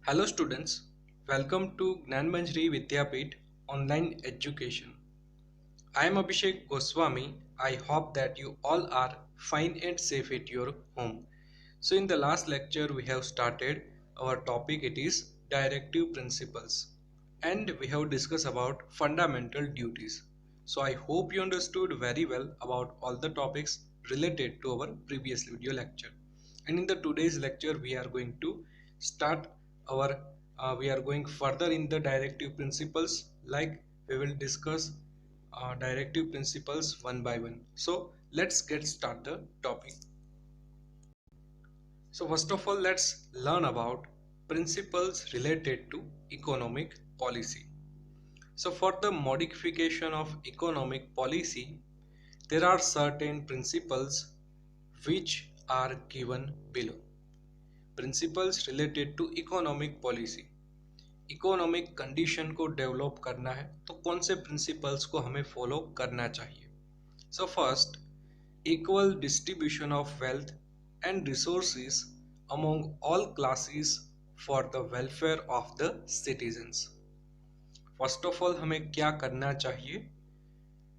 Hello students, welcome to Gnanmanjri Vidyapeeth Online Education. I am Abhishek Goswami. I hope that you all are fine and safe at your home. So in the last lecture we have started our topic, it is directive principles, and we have discussed about fundamental duties. So I hope you understood very well about all the topics related to our previous video lecture. And in the today's lecture we are going to start our we are going further in the directive principles, like we will discuss directive principles one by one. So let's get start the topic. So first of all, let's learn about principles related to economic policy. So for the modification of economic policy, there are certain principles which are given below. Principles related to economic policy. Economic condition को develop करना है तो कौन से principles को हमें follow करना चाहिए. So first, equal distribution of wealth and resources among all classes for the welfare of the citizens. First of all हमें क्या करना चाहिए?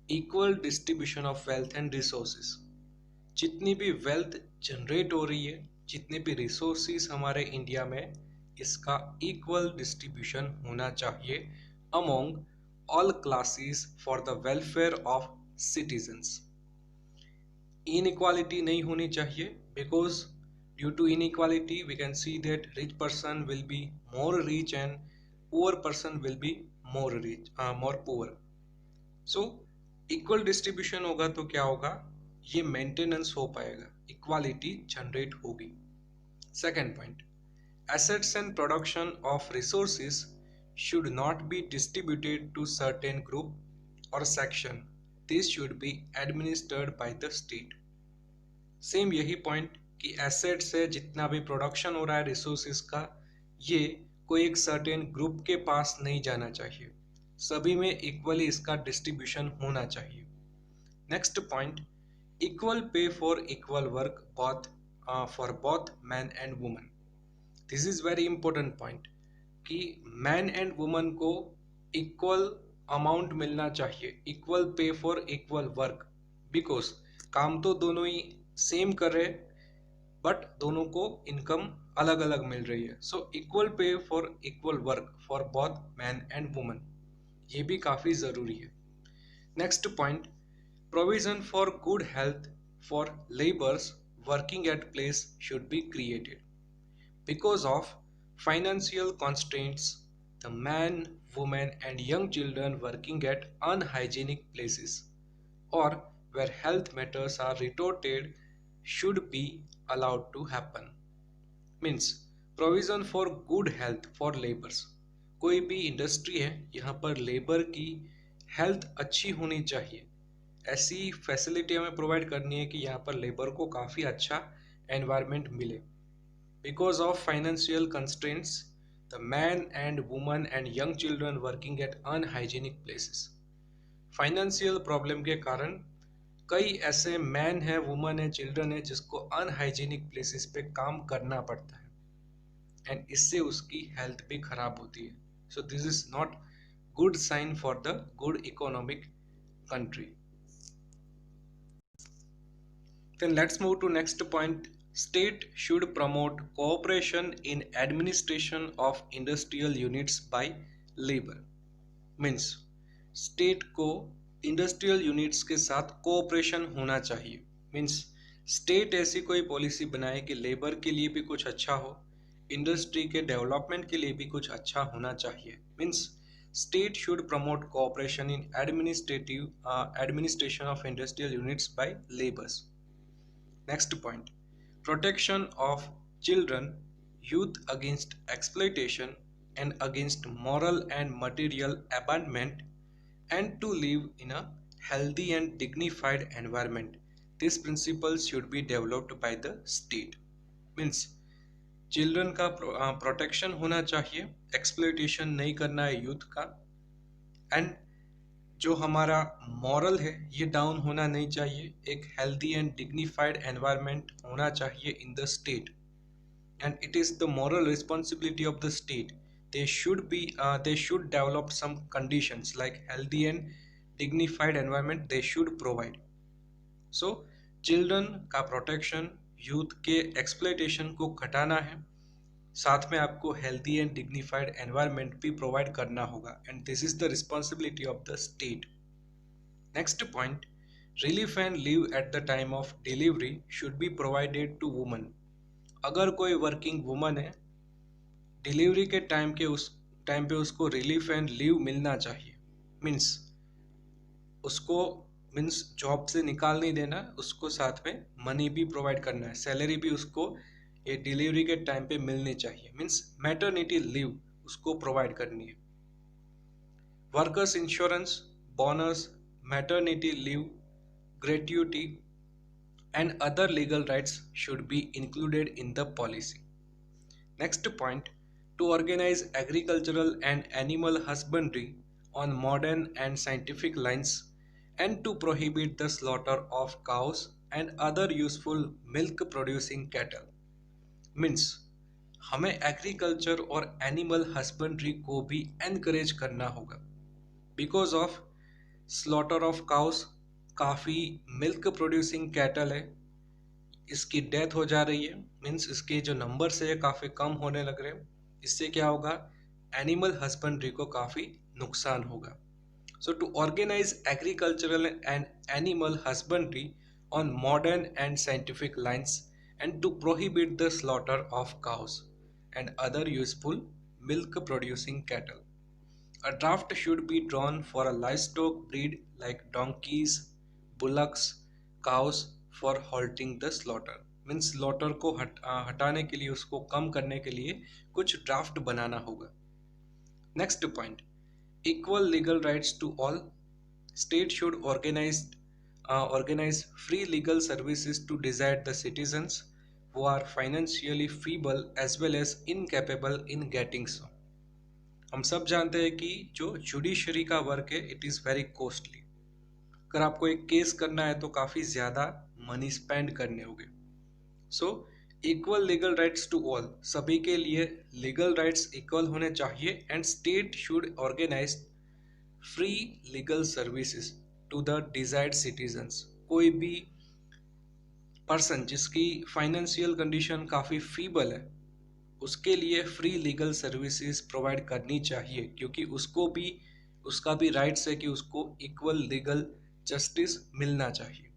Equal distribution of wealth and resources. जितनी भी वेल्थ जनरेट हो रही है, जितने भी रिसोर्सेज हमारे इंडिया में, इसका इक्वल डिस्ट्रीब्यूशन होना चाहिए among all classes for the welfare of citizens. Inequality नहीं होनी चाहिए, because due to inequality we can see that rich person will be more rich and poor person will be more rich more poor. So equal distribution होगा तो क्या होगा? ये maintenance हो पाएगा, इक्वालिटी जनरेट होगी. Second point, assets and production of resources should not be distributed to certain group or section. This should be administered by the state. Same यही point कि एसेट्स है, जितना भी प्रोडक्शन हो रहा है रिसोर्सेज का, ये कोई एक सर्टेन ग्रुप के पास नहीं जाना चाहिए, सभी में इक्वली इसका डिस्ट्रीब्यूशन होना चाहिए. Next point, equal pay for equal work both for both man and woman. This is very important point कि मैन एंड वुमन को इक्वल अमाउंट मिलना चाहिए, equal pay for equal work, because काम तो दोनों ही सेम कर रहे बट दोनों को इनकम अलग अलग मिल रही है. So equal pay for equal work for both man and woman, ये भी काफ़ी ज़रूरी है. Next point, provision for good health for labours working at place should be created. Because of financial constraints, the man, women, and young children working at unhygienic places or where health matters are retorted should be allowed to happen. Means provision for good health for laborers. कोई भी industry है, यहाँ पर labour की health अच्छी होनी चाहिए, ऐसी फैसिलिटी हमें प्रोवाइड करनी है कि यहाँ पर लेबर को काफ़ी अच्छा एनवायरनमेंट मिले. Because of financial constraints, the man and woman and young children working at unhygienic places. Financial problem के कारण कई ऐसे मैन है, वुमन है, चिल्ड्रन है जिसको अनहाइजीनिक प्लेसेस पे काम करना पड़ता है एंड इससे उसकी हेल्थ भी खराब होती है. So this is not good sign for the good economic country. Then let's move to next point. State should promote cooperation in administration of industrial units by labor. Means state को industrial units के साथ cooperation होना चाहिए. Means state ऐसी कोई policy बनाए कि labour के लिए भी कुछ अच्छा हो, इंडस्ट्री के डेवलपमेंट के लिए भी कुछ अच्छा होना चाहिए. Means state should promote cooperation in administration of industrial units by labours. Next point, protection of children, youth against exploitation and against moral and material abandonment, and to live in a healthy and dignified environment. These principles should be developed by the state. Means children का protection होना चाहिए, exploitation नहीं करना है youth का, and जो हमारा moral है ये डाउन होना नहीं चाहिए, एक हेल्दी एंड डिग्निफाइड एनवायरनमेंट होना चाहिए इन the state, and it is the moral responsibility of the state. They should develop some conditions like healthy and dignified environment they should provide. So children का protection, youth के exploitation को घटाना है, साथ में आपको हेल्दी एंड डिग्निफाइड एनवायरनमेंट भी provide करना होगा, and this is the responsibility of the state. Next point, relief and leave at the time of delivery should be provided to woman. अगर कोई वर्किंग वुमन है, डिलीवरी के time पे उसको relief and leave मिलना चाहिए. मीन्स उसको job से निकाल नहीं देना, उसको साथ में मनी भी प्रोवाइड करना है, सैलरी भी उसको ये डिलीवरी के टाइम पे मिलनी चाहिए. मीन्स मैटरनिटी लीव उसको प्रोवाइड करनी है. Workers insurance, bonus, maternity leave, gratuity and other legal rights should be included in the policy. Next point, to organize agricultural and animal husbandry on modern and scientific lines and to prohibit the slaughter of cows and other useful milk producing cattle. Means हमें agriculture और animal husbandry को भी encourage करना होगा. Because of slaughter of cows, काफ़ी milk producing cattle है, इसकी death हो जा रही है. मीन्स इसके जो नंबर्स है काफ़ी कम होने लग रहे हैं. इससे क्या होगा, एनिमल हस्बेंड्री को काफ़ी नुकसान होगा. So to organise agricultural and animal husbandry on modern and scientific lines and to prohibit the slaughter of cows and other useful milk producing cattle. A draft should be drawn for a livestock breed like donkeys, bullocks, cows for halting the slaughter. Means slaughter को हटाने के लिए, उसको कम करने के लिए कुछ draft बनाना होगा. Next point, equal legal rights to all. State should organize free legal services to decide the citizens who are financially feeble as well as incapable in getting so. हम सब जानते हैं कि जो जुडिशरी का वर्क है इट इज़ वेरी कॉस्टली. अगर आपको एक केस करना है तो काफ़ी ज़्यादा मनी स्पेंड करने होंगे. So equal legal rights to all, सभी के लिए लीगल राइट्स इक्वल होने चाहिए, and state should organise free legal services to the desired citizens. कोई भी पर्सन जिसकी फाइनेंशियल कंडीशन काफ़ी फीबल है, उसके लिए फ्री लीगल सर्विसेज प्रोवाइड करनी चाहिए, क्योंकि उसका भी राइट्स है कि उसको इक्वल लीगल जस्टिस मिलना चाहिए.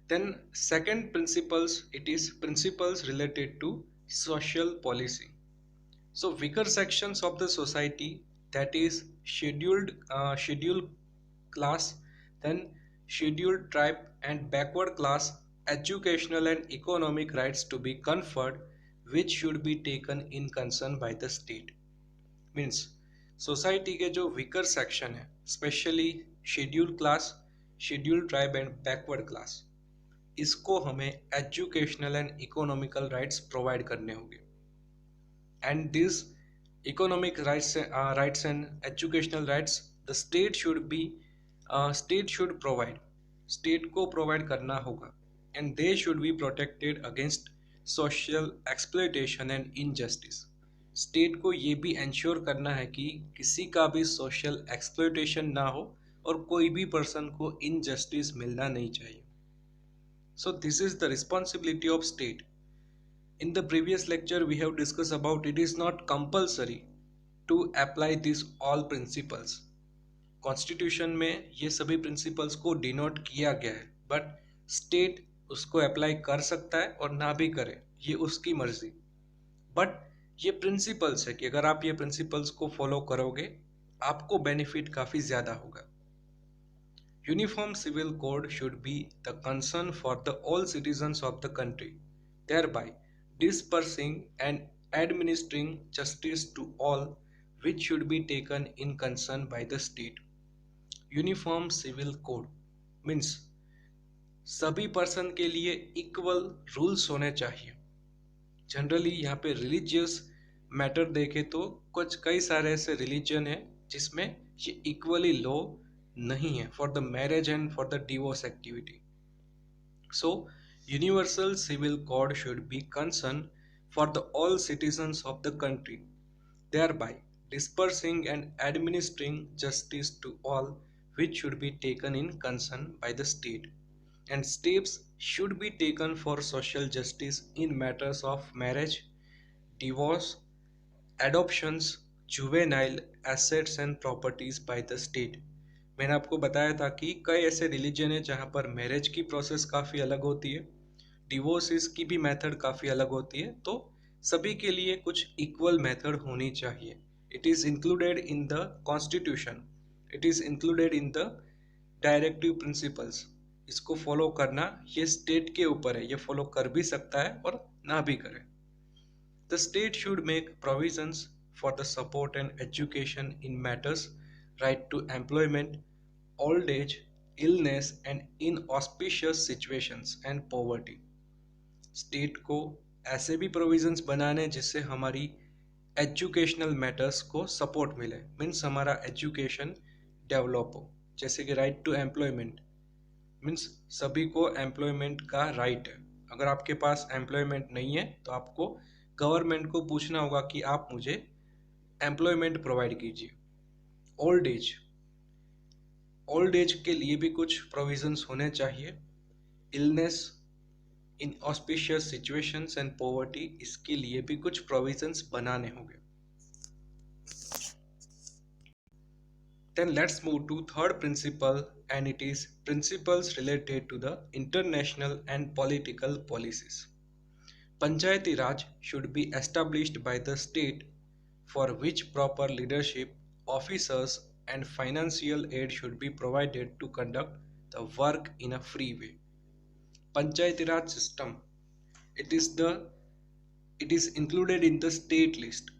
Then second principles, it is principles related to social policy. So weaker sections of the society, that is scheduled class, then scheduled tribe and backward class, educational and economic rights to be conferred, which should be taken in concern by the state. Means society के जो weaker section है, especially scheduled class, scheduled tribe and backward class, इसको हमें educational and economical rights provide करने होंगे. And these economic rights and educational rights the state should provide, state को provide करना होगा, and they should be protected against social exploitation and injustice. state को ये भी ensure करना है कि किसी का भी social exploitation ना हो और कोई भी person को injustice मिलना नहीं चाहिए. So this is the responsibility of state. In the previous lecture we have discussed about it is not compulsory to apply these all principles. Constitution में ये सभी principles को denote किया गया है, but state उसको apply कर सकता है और ना भी करे, ये उसकी मर्जी. But ये principles है कि अगर आप ये principles को follow करोगे आपको benefit काफ़ी ज़्यादा होगा. Uniform civil code should be the concern for the all citizens of the country, thereby dispersing and administering justice to all, which should be taken in concern by the state. Uniform civil code means सभी person के लिए equal rules होने चाहिए. Generally यहाँ पे religious matter देखें तो कई सारे ऐसे रिलीजन है जिसमें ये इक्वली लॉ नहीं है for the marriage and for the divorce activity. So Universal civil code should be concern for the all citizens of the country, thereby dispersing and administering justice to all, which should be taken in concern by the state. And steps should be taken for social justice in matters of marriage, divorce, adoptions, juvenile assets and properties by the state. मैंने आपको बताया था कि कई ऐसे religion है जहाँ पर मैरिज की प्रोसेस काफ़ी अलग होती है, डिवोर्सेस की भी मेथड काफ़ी अलग होती है, तो सभी के लिए कुछ इक्वल मेथड होनी चाहिए. It is included in the constitution, it is included in the directive principles. इसको फॉलो करना ये स्टेट के ऊपर है, ये फॉलो कर भी सकता है और ना भी करे. The state should make provisions for the support and education in matters right to employment, old age, illness and inauspicious situations and poverty. State को ऐसे भी प्रोविजंस बनाने जिससे हमारी एजुकेशनल मैटर्स को सपोर्ट मिले, मीन्स हमारा एजुकेशन डेवलप हो. जैसे कि राइट टू एम्प्लॉयमेंट, मीन्स सभी को एम्प्लॉयमेंट का राइट है. अगर आपके पास एम्प्लॉयमेंट नहीं है तो आपको गवर्नमेंट को पूछना होगा कि आप मुझे एम्प्लॉयमेंट प्रोवाइड कीजिए. ओल्ड एज, ओल्ड एज के लिए भी कुछ प्रोविजंस होने चाहिए. Illness, in auspicious situations and poverty, इसके लिए भी कुछ प्रोविजंस बनाने होंगे. Then let's move to third principle, and it is principles related to the international and political policies. Panchayati Raj should be established by the state, for which proper leadership, officers and financial aid should be provided to conduct the work in a free way. Panchayati Raj system, it is included in the state list.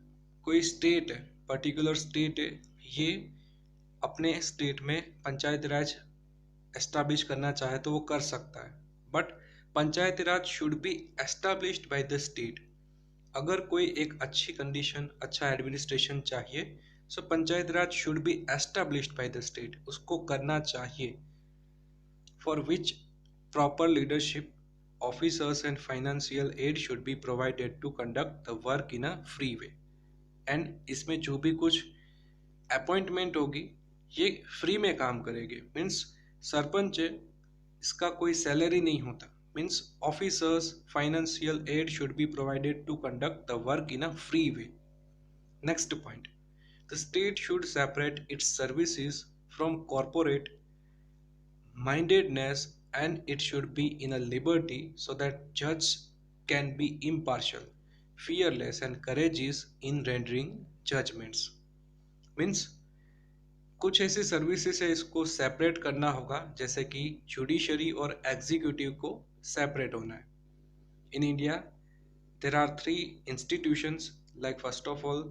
कोई state है, particular state है, ये अपने state में पंचायती राज establish करना चाहे तो वो कर सकता है, but Panchayati Raj should be established by the state. अगर कोई एक अच्छी कंडीशन, अच्छा एडमिनिस्ट्रेशन चाहिए, so Panchayati Raj should be established by the state, उसको करना चाहिए. For which proper leadership, officers and financial aid should be provided to conduct the work in a free way. And इसमें जो भी कुछ अपॉइंटमेंट होगी ये फ्री में काम करेंगे. मीन्स सरपंच है, इसका कोई सैलरी नहीं होता. Means officers, financial aid should be provided to conduct the work in a free way. Next point, the state should separate its services from corporate mindedness, and it should be in a liberty so that judge can be impartial, fearless and courageous in rendering judgments. Means कुछ ऐसी services है इसको separate करना होगा, जैसे कि judiciary और executive को सेपरेट होना है. In India there are 3 institutions, like first of all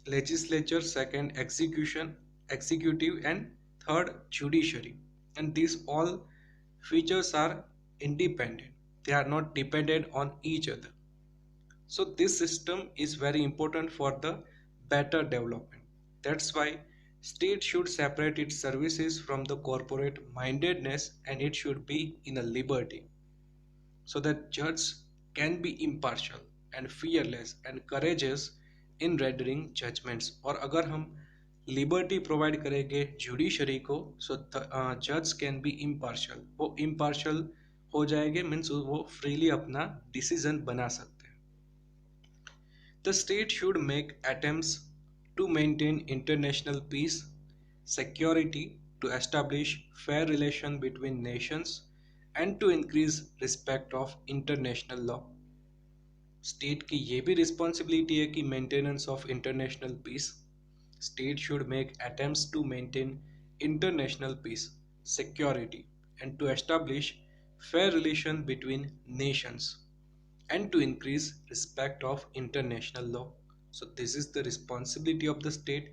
legislature, second executive and third judiciary, and these all features are independent, they are not dependent on each other. So this system is very important for the better development. That's why state should separate its services from the corporate mindedness, and it should be in a liberty so that judges can be impartial and fearless and courageous in rendering judgments. और अगर हम liberty provide करेंगे judiciary को, सो जज can be impartial, वो impartial हो जाएंगे, means वो फ्रीली अपना डिसीजन बना सकते हैं. The state should make attempts to maintain international peace, security, to establish fair relation between nations and to increase respect of international law. State की ये भी रिस्पॉन्सिबिलिटी है कि maintenance of international peace. State should make attempts to maintain international peace, security and to establish fair relation between nations and to increase respect of international law. So this is the responsibility of the state.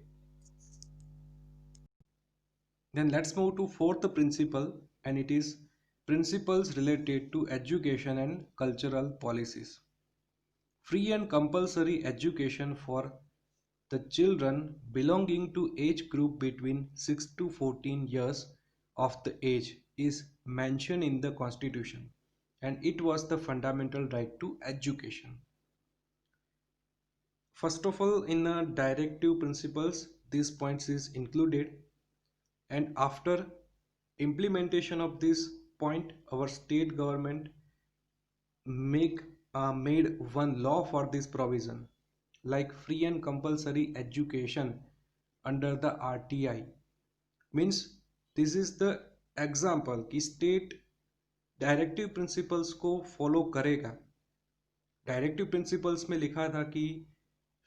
Then let's move to fourth principle, and it is principles related to education and cultural policies. Free and compulsory education for the children belonging to age group between 6 to 14 years of the age is mentioned in the constitution. and it was the fundamental right to education. First of all, in the directive principles, these points is included, and after implementation of this point, our state government make made one law for this provision, like free and compulsory education under the RTI. Means this is the example कि state directive principles को follow करेगा. Directive principles में लिखा था कि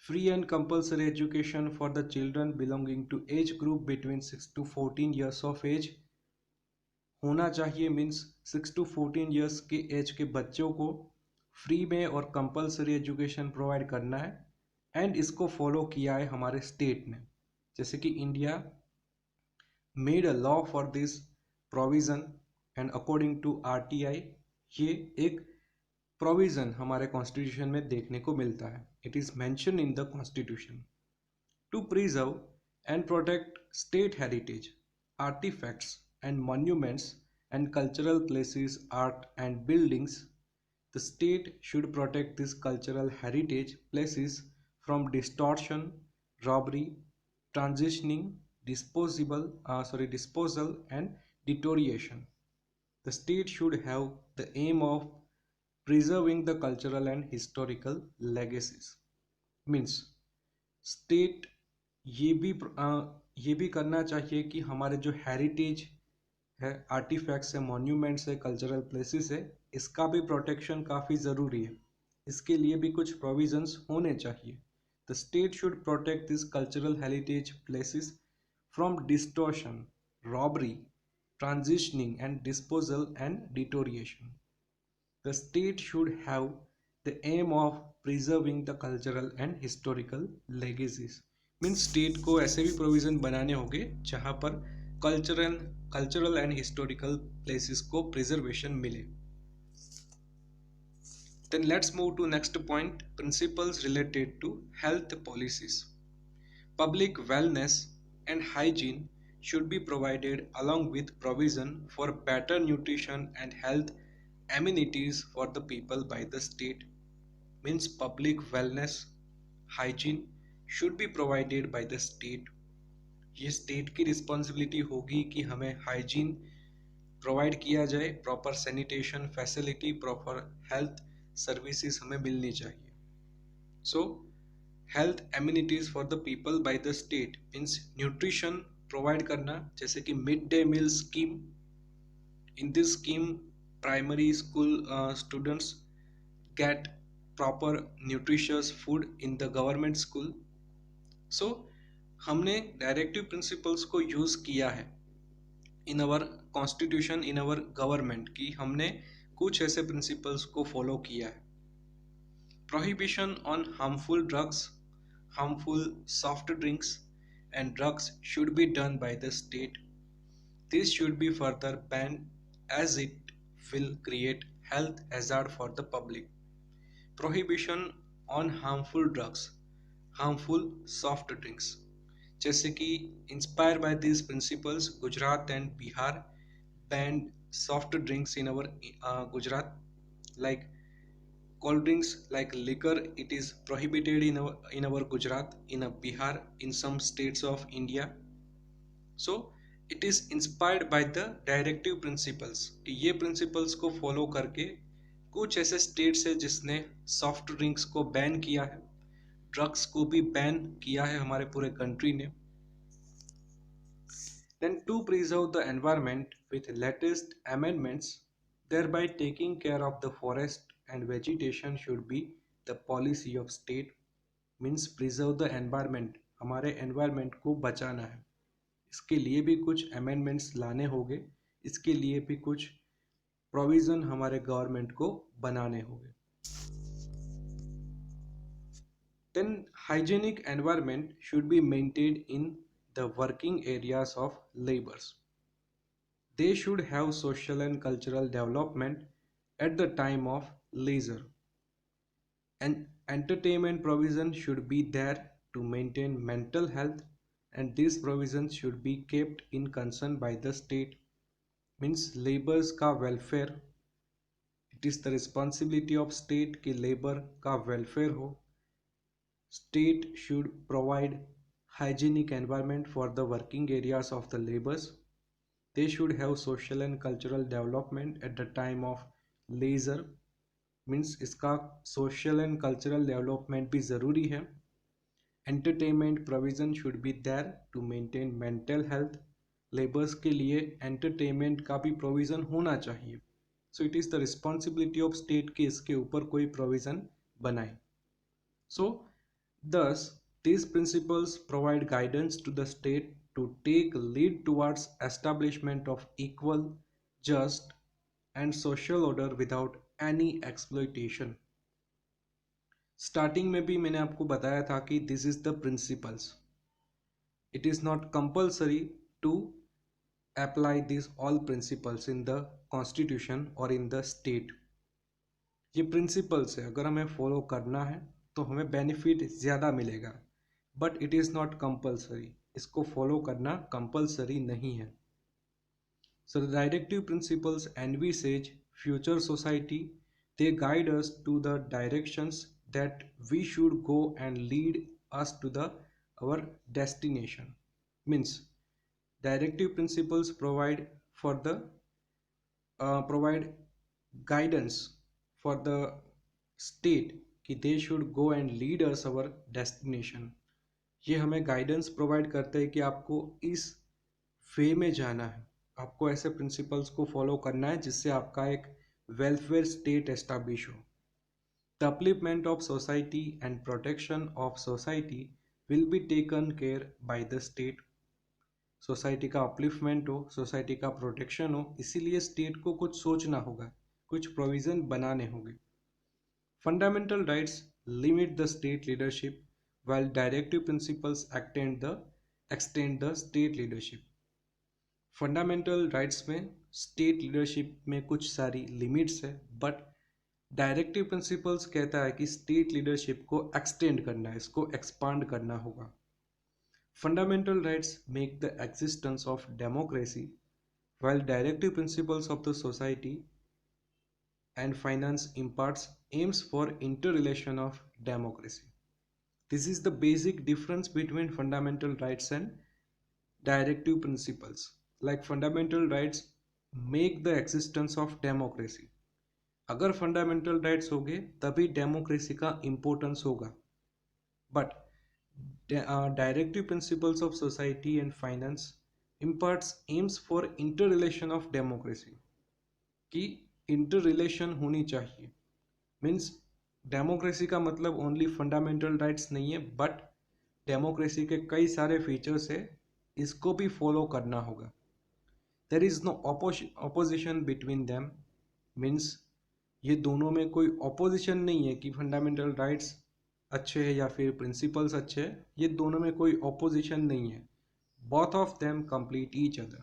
free and compulsory education for the children belonging to age group between 6 to 14 years of age होना चाहिए. Means 6 to 14 years के एज के बच्चों को फ्री में और कंपल्सरी एजुकेशन प्रोवाइड करना है, एंड इसको फॉलो किया है हमारे स्टेट ने. जैसे कि India made a law for this provision, and according to RTI ये एक प्रोविज़न हमारे कॉन्स्टिट्यूशन में देखने को मिलता है. It is mention in the constitution to preserve and protect state heritage, artifacts and monuments and cultural places, art and buildings. The state should protect this cultural heritage places from distortion, robbery, transitioning, disposal, and deterioration. The state should have the aim of preserving the cultural and historical legacies. Means state ये भी ये भी करना चाहिए कि हमारे जो heritage है, आर्टिफैक्ट्स है, मॉन्यूमेंट्स है, कल्चरल प्लेसेस है, इसका भी प्रोटेक्शन काफ़ी ज़रूरी है. इसके लिए भी कुछ प्रोविजंस होने चाहिए. The state should protect this cultural heritage places from distortion, robbery, transitioning and disposal and deterioration. The state should have the aim of preserving the cultural and historical legacies. Means state को ऐसे भी provision बनाने होंगे जहाँ पर cultural and historical places को preservation मिले. Then let's move to next point, principles related to health policies. Public wellness and hygiene should be provided along with provision for better nutrition and health amenities for the people by the state. Means public wellness, hygiene should be provided by the state. ये state की responsibility होगी कि हमें hygiene provide किया जाए, proper sanitation facility, proper health services हमें मिलनी चाहिए. So health amenities for the people by the state means nutrition provide करना, जैसे कि mid day meal scheme. In this scheme primary school students get proper nutritious food in the government school. So हमने directive principles को use किया है in our constitution, in our government की हमने कुछ ऐसे प्रिंसिपल्स को फॉलो किया है. Prohibition on harmful drugs, harmful soft drinks and drugs should be done by the state. This should be further ban as it will create health hazard for the public. Prohibition on harmful drugs, harmful soft drinks, जैसे कि inspire by this principles Gujarat and Bihar banned soft drinks in our Gujarat, like cold drinks like liquor, it is prohibited in our Gujarat, in Bihar, in some states of India. So it is inspired by the directive principles कि ये principles को follow करके कुछ ऐसे states है जिसने soft drinks को ban किया है, ड्रग्स को भी बैन किया है हमारे पूरे कंट्री ने. Then to preserve the environment with latest amendments, thereby taking care of the forest and vegetation should be the policy of state. Means preserve the environment, हमारे environment को बचाना है, इसके लिए भी कुछ amendments लाने होंगे, इसके लिए भी कुछ provision हमारे government को बनाने होंगे. Then hygienic environment should be maintained in the working areas of laborers. They should have social and cultural development at the time of leisure. And entertainment provision should be there to maintain mental health, and these provisions should be kept in concern by the state. Means laborers का welfare it is the responsibility of state कि labour का welfare हो. State should provide hygienic environment for the working areas of the laborers. They should have social and cultural development at the time of leisure. Means इसका social and cultural development भी ज़रूरी है. Entertainment provision should be there to maintain mental health. Labours के लिए entertainment का भी provision होना चाहिए. So it is the responsibility of state कि इसके ऊपर कोई प्रोविज़न बनाए. So thus these principles provide guidance to the state to take lead towards establishment of equal, just and social order without any exploitation. Starting में भी मैंने आपको बताया था कि this is the principles. It is not compulsory to apply this all principles in the constitution और in the state. ये principles है, अगर हमें फॉलो करना है तो हमें बेनिफिट ज़्यादा मिलेगा, but it is not compulsory. इसको फॉलो करना कंपल्सरी नहीं है. So the directive principles envisage future society. They guide us to the directions that we should go and lead us to the our destination. Means directive principles provide guidance for the state कि they should go and lead us our destination. ये हमें guidance provide करते हैं कि आपको इस वे में जाना है, आपको ऐसे प्रिंसिपल्स को फॉलो करना है जिससे आपका एक वेलफेयर स्टेट एस्टैब्लिश हो. The upliftment of society and protection of society will be taken care bye the state. Society का अपलिफ्टमेंट हो, सोसाइटी का प्रोटेक्शन हो, इसीलिए स्टेट को कुछ सोचना होगा, कुछ प्रोविज़न बनाने होंगे. Fundamental rights limit the state leadership while directive principles extend the state leadership. Fundamental rights में state leadership में कुछ सारी limits है, but directive principles कहता है कि state leadership को extend करना है, इसको expand करना होगा. Fundamental rights make the existence of democracy while directive principles of the society and finance imparts aims for interrelation of democracy. This is the basic difference between fundamental rights and directive principles. Like fundamental rights make the existence of democracy. अगर fundamental rights होंगे तभी democracy का importance होगा. But directive principles of society and finance imparts aims for interrelation of democracy. कि inter relation होनी चाहिए. Means democracy का मतलब ओनली फंडामेंटल राइट्स नहीं है, बट डेमोक्रेसी के कई सारे फीचर्स है, इसको भी फॉलो करना होगा. There is no opposition between them. Means ये दोनों में कोई ऑपोजिशन नहीं है कि फंडामेंटल राइट्स अच्छे हैं या फिर प्रिंसिपल्स अच्छे हैं. ये दोनों में कोई ऑपोजिशन नहीं है. Both of them complete each other.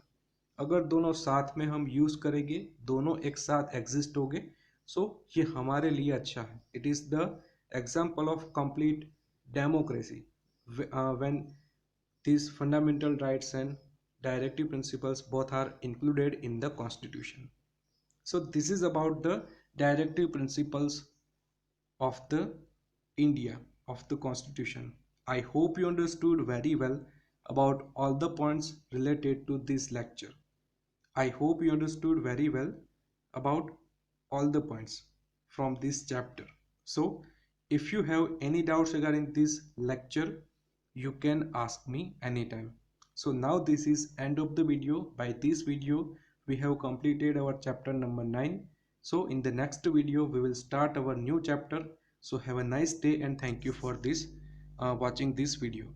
अगर दोनों साथ में हम यूज़ करेंगे, दोनों एक साथ एग्जिस्ट होंगे, सो ये हमारे लिए अच्छा है. It is the example of complete democracy when these fundamental rights and directive principles both are included in the constitution. So this is about the directive principles of the India, of the constitution. I hope you understood very well about all the points related to this lecture. I hope you understood very well about all the points from this chapter. So if you have any doubts regarding this lecture, you can ask me anytime. So now this is end of the video. By this video we have completed our chapter number 9. So in the next video we will start our new chapter. So have a nice day and thank you for this watching this video.